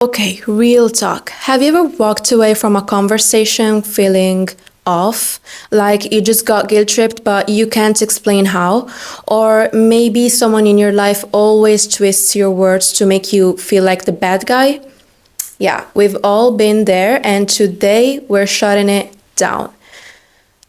Okay, real talk. Have you ever walked away from a conversation feeling off? Like you just got guilt tripped, but you can't explain how? Or maybe someone in your life always twists your words to make you feel like the bad guy? Yeah, we've all been there, and today we're shutting it down.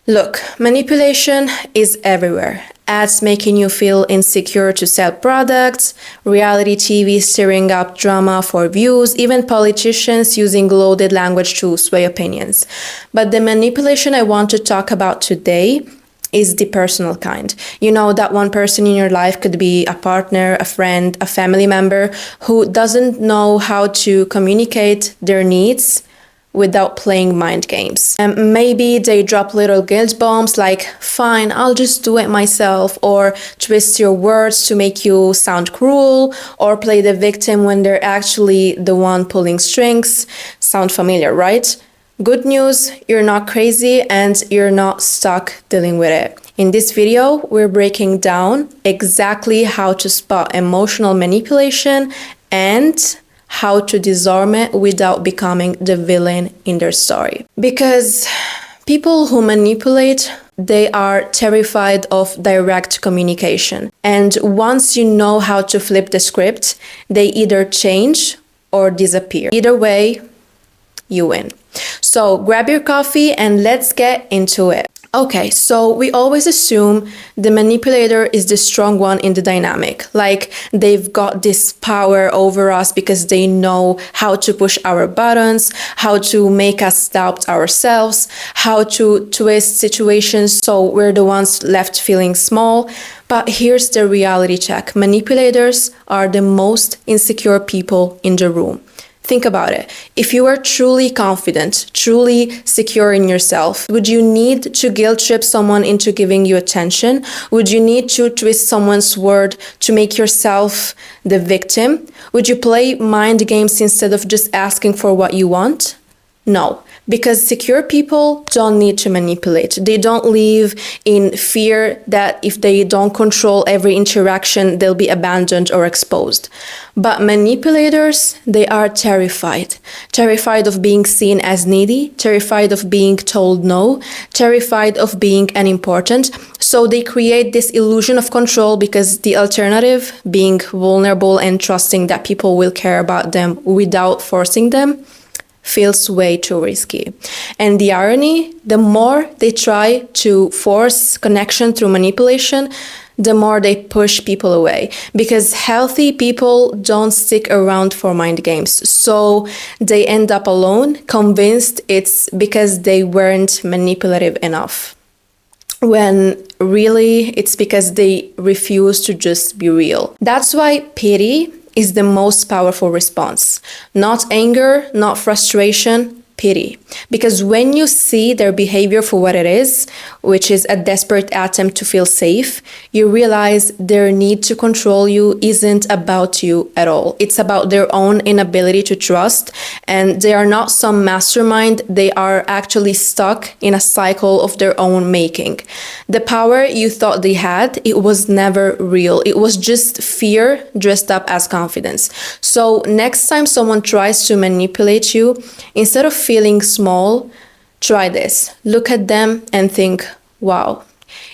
Look, manipulation is everywhere. Ads making you feel insecure to sell products, reality TV stirring up drama for views, even politicians using loaded language to sway opinions. But the manipulation I want to talk about today is the personal kind. You know, that one person in your life could be a partner, a friend, a family member who doesn't know how to communicate their needs without playing mind games. And maybe they drop little guilt bombs like, fine, I'll just do it myself, or twist your words to make you sound cruel, or play the victim when they're actually the one pulling strings. Sound familiar, right? Good news, you're not crazy and you're not stuck dealing with it. In this video, we're breaking down exactly how to spot emotional manipulation and how to disarm it without becoming the villain in their story. Because people who manipulate, they are terrified of direct communication. And once you know how to flip the script, they either change or disappear. Either way, you win. So grab your coffee and let's get into it. Okay, so we always assume the manipulator is the strong one in the dynamic. Like they've got this power over us because they know how to push our buttons, how to make us doubt ourselves, how to twist situations so we're the ones left feeling small. But here's the reality check. Manipulators are the most insecure people in the room. Think about it. If you are truly confident, truly secure in yourself, would you need to guilt trip someone into giving you attention? Would you need to twist someone's word to make yourself the victim? Would you play mind games instead of just asking for what you want? No, because secure people don't need to manipulate. They don't live in fear that if they don't control every interaction, they'll be abandoned or exposed. But manipulators, they are terrified. Terrified of being seen as needy, terrified of being told no, terrified of being unimportant. So they create this illusion of control because the alternative, being vulnerable and trusting that people will care about them without forcing them, feels way too risky. And the irony, the more they try to force connection through manipulation, the more they push people away. Because healthy people don't stick around for mind games. So they end up alone, convinced it's because they weren't manipulative enough. When really it's because they refuse to just be real. That's why pity is the most powerful response. Not anger, not frustration, pity. Because when you see their behavior for what it is, which is a desperate attempt to feel safe, you realize their need to control you isn't about you at all. It's about their own inability to trust, and they are not some mastermind. They are actually stuck in a cycle of their own making. The power you thought they had, it was never real. It was just fear dressed up as confidence. So next time someone tries to manipulate you, instead of feeling small, try this. Look at them and think, wow,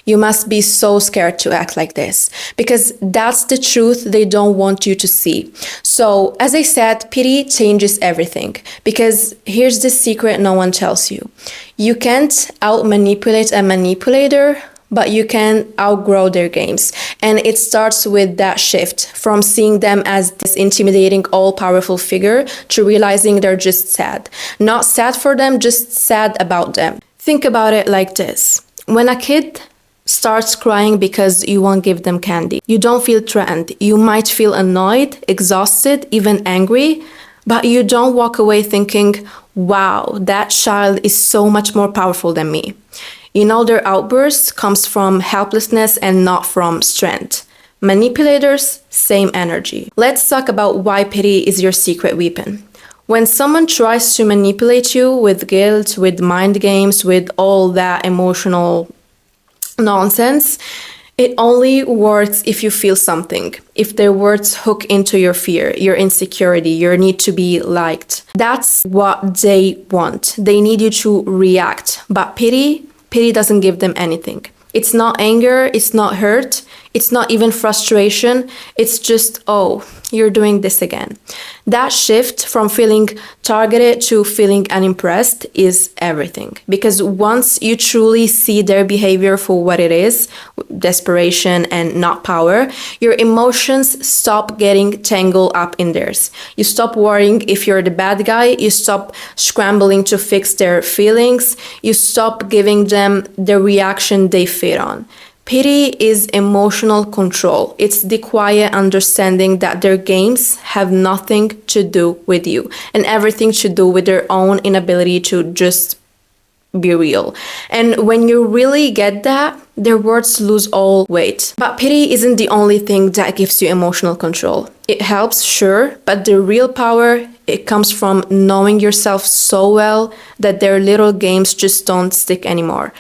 you must be so scared to act like this. Because that's the truth they don't want you to see. So, as I said, pity changes everything. Because here's the secret no one tells you. You can't out-manipulate a manipulator, but you can outgrow their games. And it starts with that shift from seeing them as this intimidating, all-powerful figure to realizing they're just sad. Not sad for them, just sad about them. Think about it like this. When a kid starts crying because you won't give them candy, you don't feel threatened. You might feel annoyed, exhausted, even angry, but you don't walk away thinking, wow, that child is so much more powerful than me. You know, their outburst comes from helplessness and not from strength. Manipulators, same energy. Let's talk about why pity is your secret weapon. When someone tries to manipulate you with guilt, with mind games, with all that emotional nonsense, It only works if you feel something, if their words hook into your fear, your insecurity, your need to be liked. That's what they want. They need you to react. But pity doesn't give them anything. It's not anger, it's not hurt, it's not even frustration. It's just, oh, you're doing this again. That shift from feeling targeted to feeling unimpressed is everything. Because once you truly see their behavior for what it is, desperation and not power, your emotions stop getting tangled up in theirs. You stop worrying if you're the bad guy, you stop scrambling to fix their feelings, you stop giving them the reaction they feed on. Pity is emotional control. It's the quiet understanding that their games have nothing to do with you and everything to do with their own inability to just be real. And when you really get that, their words lose all weight. But pity isn't the only thing that gives you emotional control. It helps, sure, but the real power, it comes from knowing yourself so well that their little games just don't stick anymore.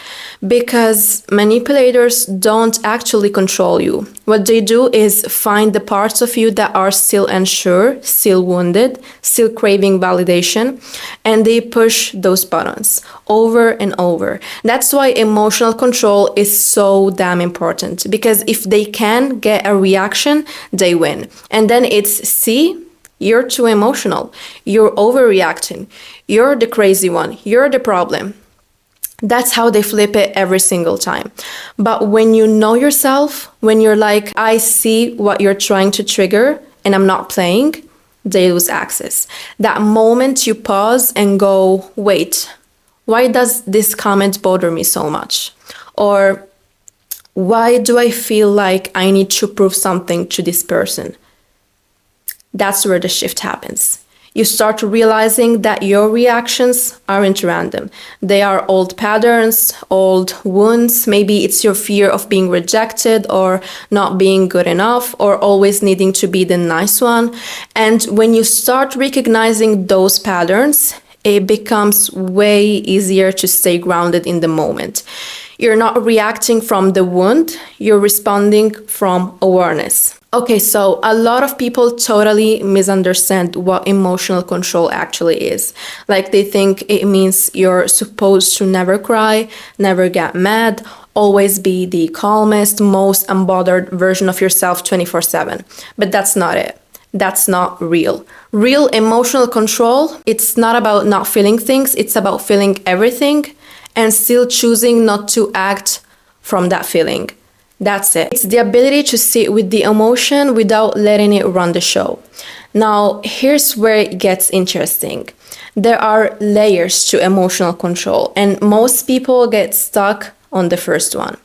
Because manipulators don't actually control you. What they do is find the parts of you that are still unsure, still wounded, still craving validation, and they push those buttons over and over. That's why emotional control is so damn important, because if they can get a reaction, they win. And then it's, see, you're too emotional, you're overreacting, you're the crazy one, you're the problem. That's how they flip it every single time. But when you know yourself, when you're like, I see what you're trying to trigger and I'm not playing, they lose access. That moment you pause and go, wait, why does this comment bother me so much? Or why do I feel like I need to prove something to this person? That's where the shift happens. You start realizing that your reactions aren't random. They are old patterns, old wounds. Maybe it's your fear of being rejected or not being good enough or always needing to be the nice one. And when you start recognizing those patterns, it becomes way easier to stay grounded in the moment. You're not reacting from the wound, you're responding from awareness. Okay, so a lot of people totally misunderstand what emotional control actually is. Like they think it means you're supposed to never cry, never get mad, always be the calmest, most unbothered version of yourself 24/7. But that's not it. That's not real. Real emotional control, it's not about not feeling things, it's about feeling everything and still choosing not to act from that feeling. That's it. It's the ability to sit with the emotion without letting it run the show. Now, here's where it gets interesting. There are layers to emotional control, and most people get stuck on the first one.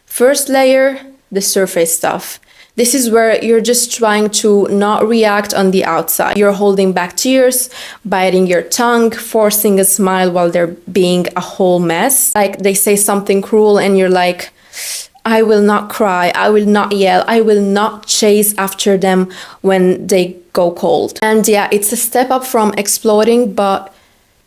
First layer, the surface stuff. This is where you're just trying to not react on the outside. You're holding back tears, biting your tongue, forcing a smile while they're being a whole mess. Like they say something cruel and you're like, I will not cry, I will not yell, I will not chase after them when they go cold. And yeah, it's a step up from exploding, but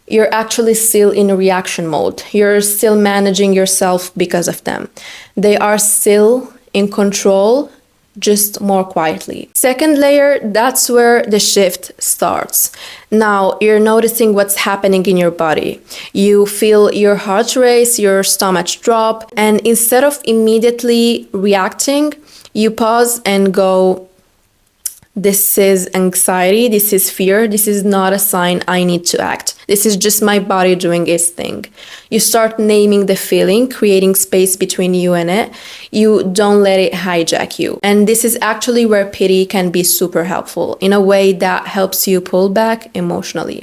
you're actually still in reaction mode. You're still managing yourself because of them. They are still in control, just more quietly. Second layer, that's where the shift starts. Now you're noticing what's happening in your body. You feel your heart race, your stomach drop, and instead of immediately reacting, you pause and go, this is anxiety, this is fear, this is not a sign I need to act. This is just my body doing its thing. You start naming the feeling, creating space between you and it. You don't let it hijack you. And this is actually where pity can be super helpful in a way that helps you pull back emotionally.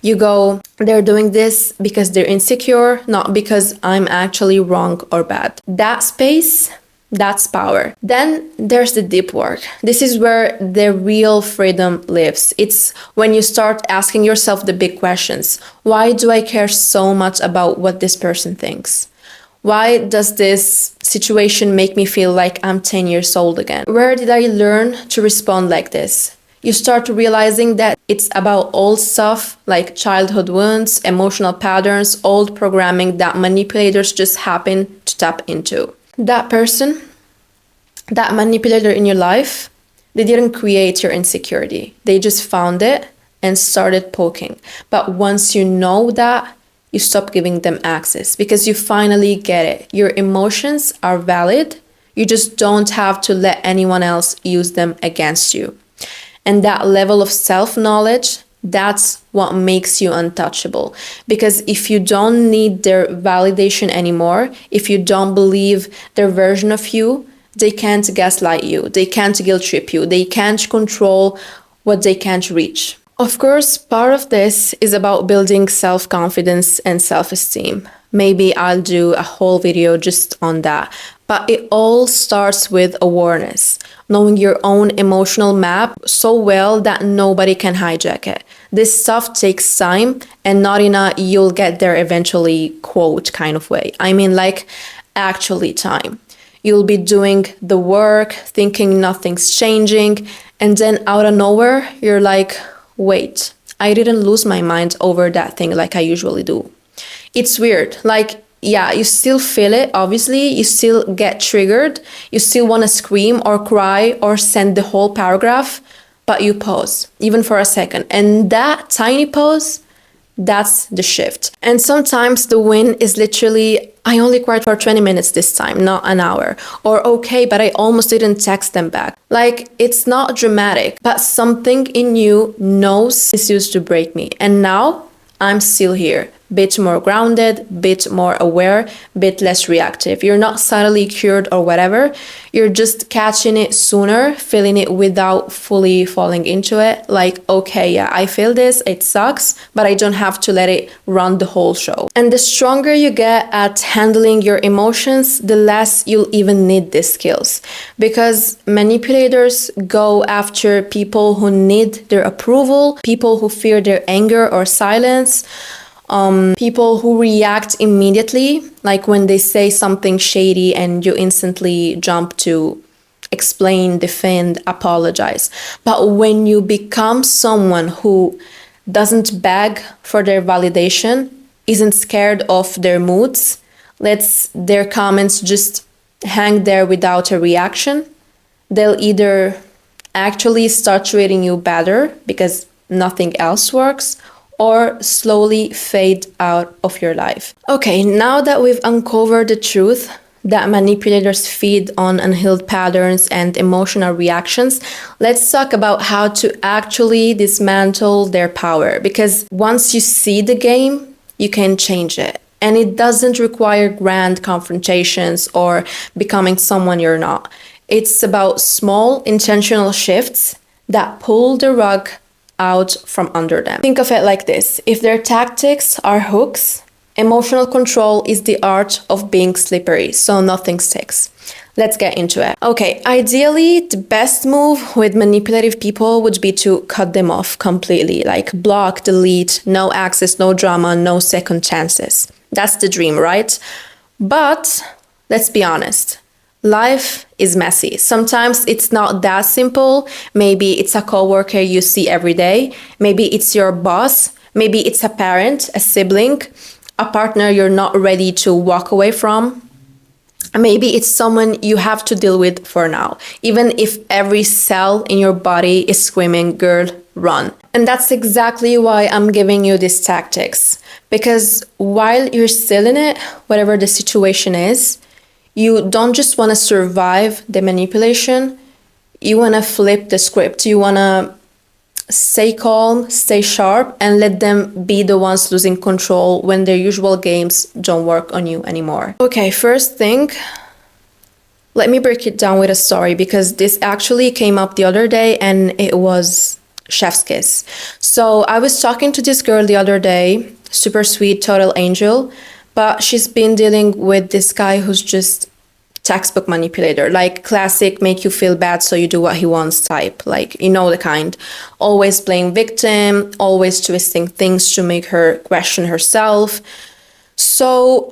You go, they're doing this because they're insecure, not because I'm actually wrong or bad. That space, that's power. Then there's the deep work. This is where the real freedom lives. It's when you start asking yourself the big questions. Why do I care so much about what this person thinks? Why does this situation make me feel like I'm 10 years old again? Where did I learn to respond like this? You start realizing that it's about old stuff like childhood wounds, emotional patterns, old programming that manipulators just happen to tap into. That person, that manipulator in your life, they didn't create your insecurity. They just found it and started poking. But once you know that, you stop giving them access because you finally get it. Your emotions are valid. You just don't have to let anyone else use them against you. And that level of self-knowledge, that's what makes you untouchable. Because if you don't need their validation anymore, if you don't believe their version of you, they can't gaslight you, they can't guilt trip you, they can't control what they can't reach. Of course, part of this is about building self-confidence and self-esteem. Maybe I'll do a whole video just on that. But it all starts with awareness, knowing your own emotional map so well that nobody can hijack it. This stuff takes time and not in a you'll get there eventually quote kind of way. I mean, like, actually time. You'll be doing the work, thinking nothing's changing, and then out of nowhere, you're like, wait, I didn't lose my mind over that thing like I usually do. It's weird. Like, yeah, you still feel it, obviously. You still get triggered. You still want to scream or cry or send the whole paragraph, but you pause, even for a second. And that tiny pause, that's the shift. And sometimes the win is literally, I only cried for 20 minutes this time, not an hour. Or okay, but I almost didn't text them back. Like, it's not dramatic, but something in you knows this used to break me. And now I'm still here. Bit more grounded, bit more aware, bit less reactive. You're not subtly cured or whatever. You're just catching it sooner, feeling it without fully falling into it. Like, okay, yeah, I feel this, it sucks, but I don't have to let it run the whole show. And the stronger you get at handling your emotions, the less you'll even need these skills. Because manipulators go after people who need their approval, people who fear their anger or silence, people who react immediately, like when they say something shady and you instantly jump to explain, defend, apologize. But when you become someone who doesn't beg for their validation, isn't scared of their moods, lets their comments just hang there without a reaction, they'll either actually start treating you better because nothing else works, or slowly fade out of your life. Okay, now that we've uncovered the truth that manipulators feed on unhealed patterns and emotional reactions, let's talk about how to actually dismantle their power. Because once you see the game, you can change it. And it doesn't require grand confrontations or becoming someone you're not. It's about small intentional shifts that pull the rug out from under them. Think of it like this. If their tactics are hooks, emotional control is the art of being slippery, so nothing sticks. Let's get into it. Okay, ideally, the best move with manipulative people would be to cut them off completely, like block, delete, no access, no drama, no second chances. That's the dream, right? But let's be honest. Life is messy. Sometimes it's not that simple. Maybe it's a coworker you see every day. Maybe it's your boss. Maybe it's a parent, a sibling, a partner you're not ready to walk away from. Maybe it's someone you have to deal with for now, even if every cell in your body is screaming, girl, run. And that's exactly why I'm giving you these tactics. Because while you're still in it, whatever the situation is, you don't just want to survive the manipulation, you want to flip the script. You want to stay calm, stay sharp, and let them be the ones losing control when their usual games don't work on you anymore. Okay, first thing, let me break it down with a story because this actually came up the other day and it was chef's kiss. So I was talking to this girl the other day, super sweet, total angel, but she's been dealing with this guy who's just textbook manipulator, like classic make you feel bad so you do what he wants type, like you know the kind. Always playing victim, always twisting things to make her question herself. So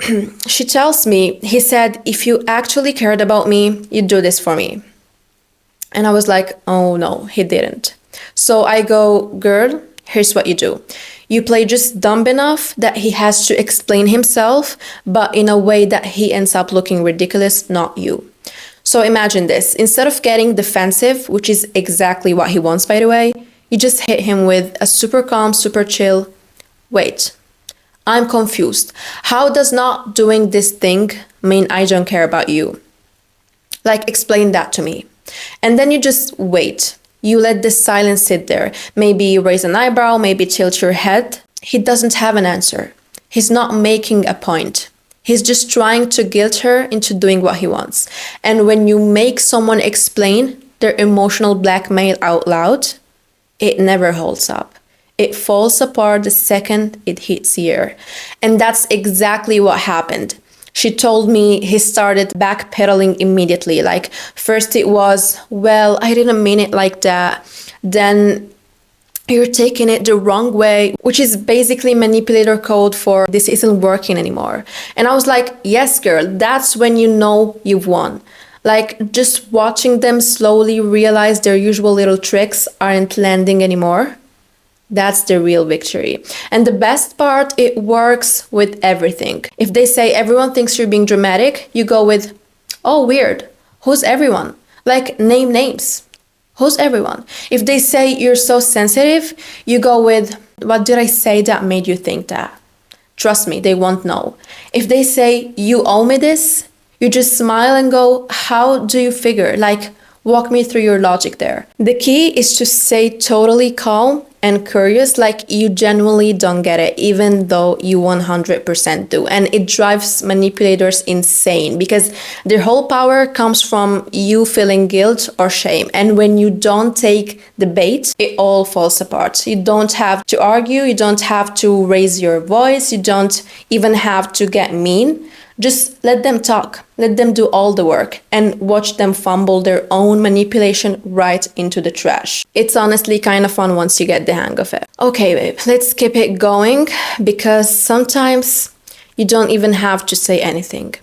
she tells me, he said, if you actually cared about me, you'd do this for me. And I was like, oh no, he didn't. So I go, girl, here's what you do. You play just dumb enough that he has to explain himself, but in a way that he ends up looking ridiculous, not you. So imagine this. Instead of getting defensive, which is exactly what he wants, by the way, you just hit him with a super calm, super chill, wait, I'm confused. How does not doing this thing mean I don't care about you? Like, explain that to me. And then you just wait. You let this silence sit there. Maybe raise an eyebrow, maybe tilt your head. He doesn't have an answer. He's not making a point. He's just trying to guilt her into doing what he wants. And when you make someone explain their emotional blackmail out loud, it never holds up. It falls apart the second it hits ear. And that's exactly what happened. She told me he started backpedaling immediately. Like, first it was, well, I didn't mean it like that. Then you're taking it the wrong way, which is basically manipulator code for this isn't working anymore. And I was like, yes, girl, that's when you know you've won. Like, just watching them slowly realize their usual little tricks aren't landing anymore. That's the real victory. And the best part, it works with everything. If they say everyone thinks you're being dramatic, you go with, oh, weird. Who's everyone? Like, name names. Who's everyone? If they say you're so sensitive, you go with, what did I say that made you think that? Trust me, they won't know. If they say you owe me this, you just smile and go, how do you figure? Like, walk me through your logic there. The key is to stay totally calm and curious, like you genuinely don't get it, even though you 100% do. And it drives manipulators insane because their whole power comes from you feeling guilt or shame. And when you don't take the bait, it all falls apart. You don't have to argue, you don't have to raise your voice, you don't even have to get mean. Just let them talk, let them do all the work, and watch them fumble their own manipulation right into the trash. It's honestly kind of fun once you get the hang of it. Okay, babe, let's keep it going because sometimes you don't even have to say anything.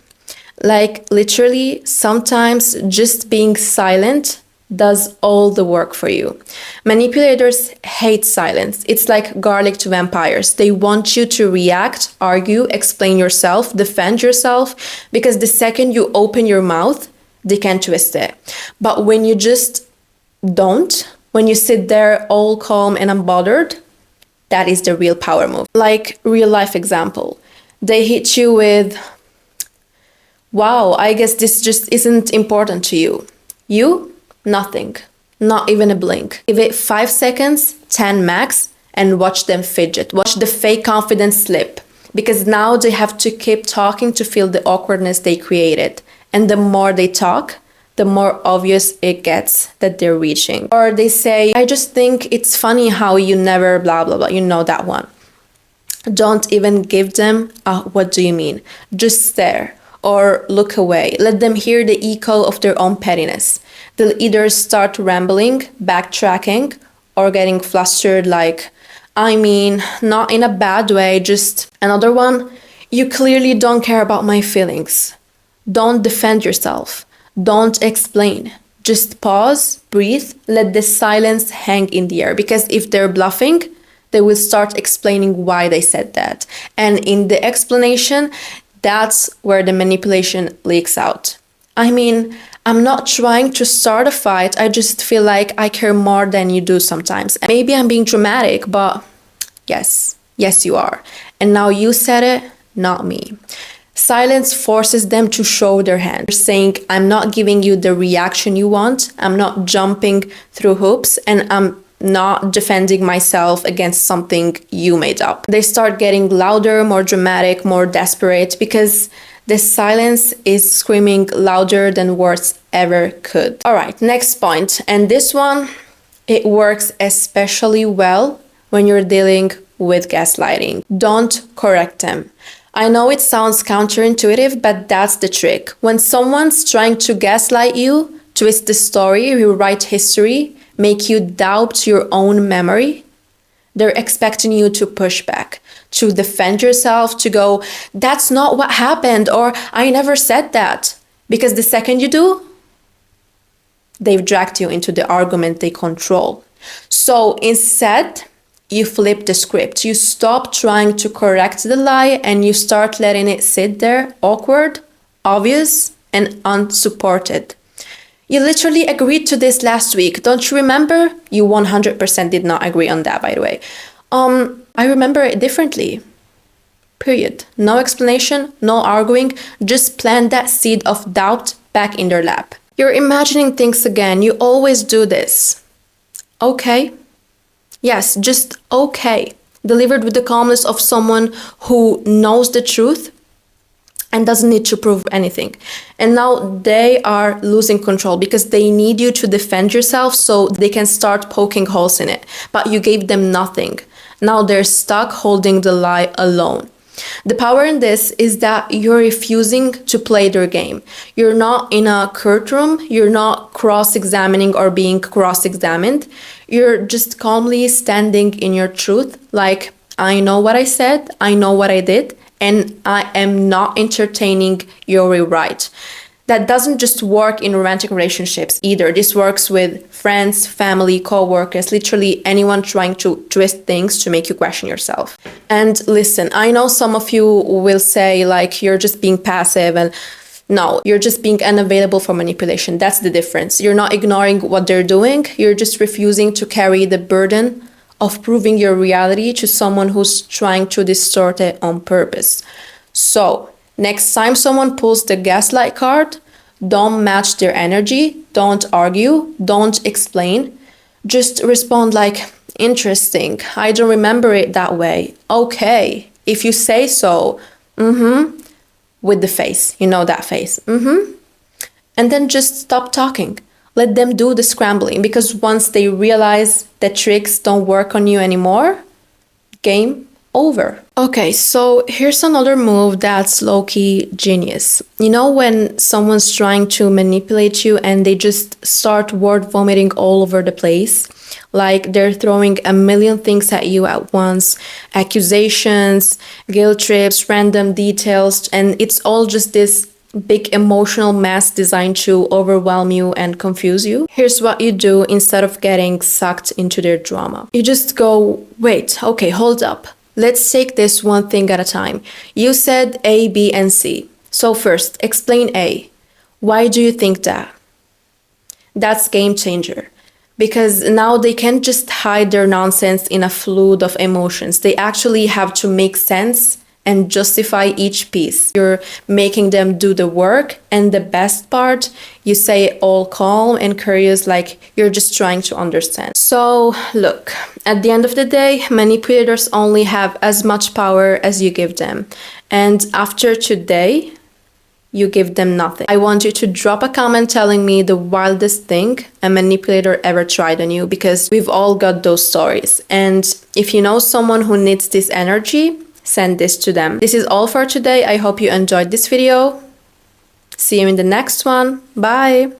Like, literally, sometimes just being silent does all the work for you. Manipulators hate silence. It's like garlic to vampires. They want you to react, argue, explain yourself, defend yourself, because the second you open your mouth, they can twist it. But when you just don't, when you sit there all calm and unbothered, that is the real power move. Like, real life example. They hit you with, wow, I guess this just isn't important to you. You? Nothing. Not even a blink. Give it 5 seconds, 10 max, and watch them fidget. Watch the fake confidence slip. Because now they have to keep talking to feel the awkwardness they created. And the more they talk, the more obvious it gets that they're reaching. Or they say, I just think it's funny how you never blah blah blah. You know that one. Don't even give them a what do you mean? Just stare or look away. Let them hear the echo of their own pettiness. They'll either start rambling, backtracking, or getting flustered like, I mean, not in a bad way, just another one. You clearly don't care about my feelings. Don't defend yourself. Don't explain. Just pause, breathe, let the silence hang in the air. Because if they're bluffing, they will start explaining why they said that. And in the explanation, that's where the manipulation leaks out. I mean, I'm not trying to start a fight. I just feel like I care more than you do sometimes. Maybe I'm being dramatic, but yes, you are. And now you said it, not me. Silence forces them to show their hand, saying, I'm not giving you the reaction you want. I'm not jumping through hoops, and I'm not defending myself against something you made up. They start getting louder, more dramatic, more desperate, because the silence is screaming louder than words ever could. All right, next point. And this one, it works especially well when you're dealing with gaslighting. Don't correct them. I know it sounds counterintuitive, but that's the trick. When someone's trying to gaslight you, twist the story, rewrite history, make you doubt your own memory, they're expecting you to push back, to defend yourself, to go, that's not what happened, or I never said that. Because the second you do, they've dragged you into the argument they control. So instead, you flip the script. You stop trying to correct the lie and you start letting it sit there, awkward, obvious, and unsupported. You literally agreed to this last week. Don't you remember? You 100% did not agree on that, by the way. I remember it differently. Period. No explanation, no arguing, just plant that seed of doubt back in their lap. You're imagining things again. You always do this. Okay. Yes, just okay. Delivered with the calmness of someone who knows the truth and doesn't need to prove anything. And now they are losing control because they need you to defend yourself so they can start poking holes in it. But you gave them nothing. Now they're stuck holding the lie alone. The power in this is that you're refusing to play their game. You're not in a courtroom, you're not cross-examining or being cross-examined. You're just calmly standing in your truth, like, I know what I said, I know what I did, and I am not entertaining your rewrite. That doesn't just work in romantic relationships either. This works with friends, family, co-workers, literally anyone trying to twist things to make you question yourself. And listen, I know some of you will say like you're just being passive, and no, you're just being unavailable for manipulation. That's the difference. You're not ignoring what they're doing. You're just refusing to carry the burden of proving your reality to someone who's trying to distort it on purpose. So, next time someone pulls the gaslight card, don't match their energy, don't argue, don't explain. Just respond like, interesting, I don't remember it that way. Okay, if you say so, with the face, you know that face, And then just stop talking. Let them do the scrambling, because once they realize that tricks don't work on you anymore, game over. Okay, so here's another move that's low-key genius. You know when someone's trying to manipulate you and they just start word vomiting all over the place? Like they're throwing a million things at you at once, accusations, guilt trips, random details, and it's all just this big emotional mess designed to overwhelm you and confuse you. Here's what you do instead of getting sucked into their drama. You just go, wait, okay, hold up. Let's take this one thing at a time. You said A, B, and C. So first, explain A. Why do you think that? That's game changer. Because now they can't just hide their nonsense in a flood of emotions. They actually have to make sense and justify each piece. You're making them do the work, and the best part, you say it all calm and curious, like you're just trying to understand. So look, at the end of the day, manipulators only have as much power as you give them. And after today, you give them nothing. I want you to drop a comment telling me the wildest thing a manipulator ever tried on you, because we've all got those stories. And if you know someone who needs this energy, send this to them. This is all for today. I hope you enjoyed this video. See you in the next one. Bye.